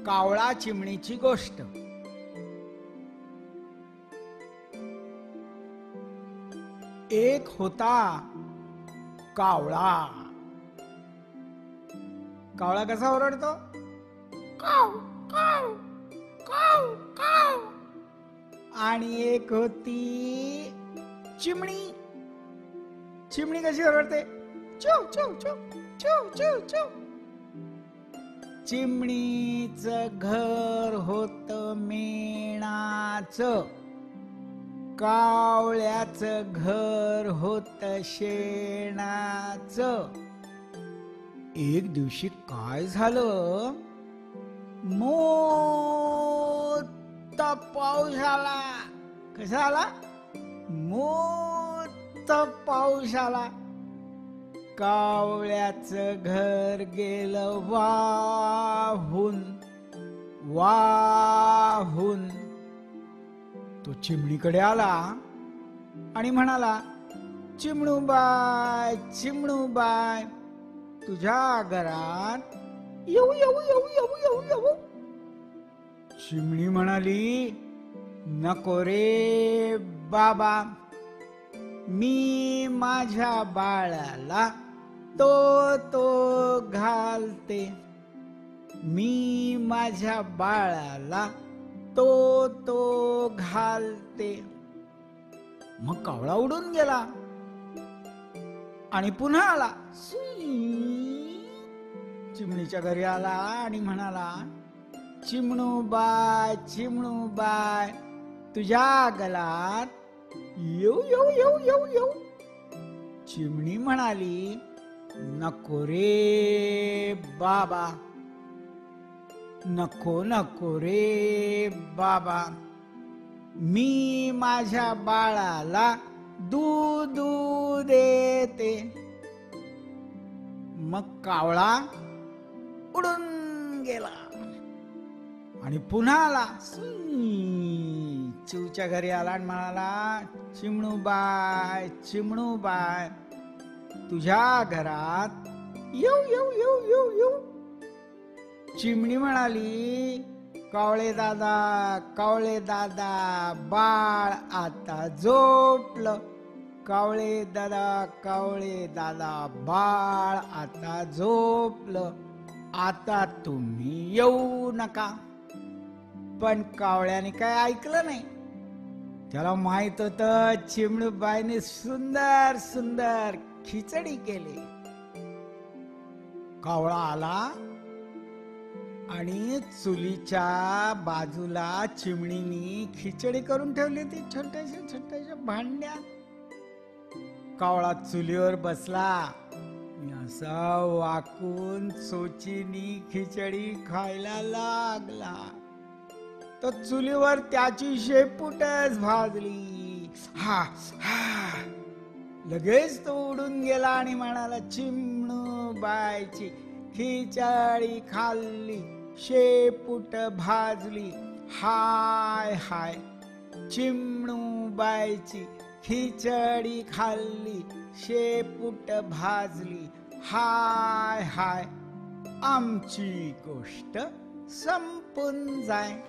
कावळा चिमणीची गोष्ट. एक होता कावळा. कावळा कसा ओरडतो? काव काव काव काव. आणि एक होती चिमणी. चिमणी कशी ओरडते? चव चव चव चव चव चव. चिमणीचं घर होत मेणाचं, कावळ्याचं घर होत शेणाचं. एक दिवशी काय झालं, मोठा पाऊस आला. कसा आला? मोठा पाऊस आला. कावळ्याचं घर गेलं वाहून वाहून. तो चिमणीकडे आला आणि म्हणाला, चिमणूबाई चिमणूबाई, तुझ्या घरात येऊ येऊ येऊ येऊ येऊ येऊ. चिमणी म्हणाली, नको रे बाबा, मी माझ्या बाळाला तो घालते. मी माझ्या बाळाला तो घालते. मग कावळा उडून गेला आणि पुन्हा आला. चिमणीच्या घरी आला आणि म्हणाला, चिमणूबाई चिमणूबाई, तुझ्या गलात येऊ येऊ येऊ येऊ येऊ. चिमणी म्हणाली, नको रे बाबा, नको नको रे बाबा, मी माझ्या बाळाला दूध देते. मग कावळा उडून गेला आणि पुन्हा आला. चिवच्या घरी आला आणि म्हणाला, चिमणूबाई चिमणूबाई, तुझ्या घरात येऊ येऊ येऊ येऊ येऊ. चिमणी म्हणाली, कावळे दादा, बाळ आता झोपलं. कावळे दादा, बाळ आता झोपलं. आता तुम्ही येऊ नका. पण कावळ्याने काय ऐकलं नाही. त्याला माहित होतं चिमणूबाईने सुंदर सुंदर खिचडी केली. कावळा आला आणि चुलीच्या बाजूला चिमणीनी खिचडी करून ठेवली ती छोट्याशा छोट्याशा भांड्यात. कावळा चुलीवर बसला, असा वाकून चोचीनी खिचडी खायला लागला. तर चुलीवर त्याची शेपूटच भाजली. हा हा. लगेच तो उडून गेला आणि म्हणाला, चिमणूबाईची खिचडी खाल्ली, शेपूट भाजली. हाय हाय. चिमणूबाईची खिचडी खाल्ली, शेपूट भाजली. हाय हाय. आमची गोष्ट संपून जाय.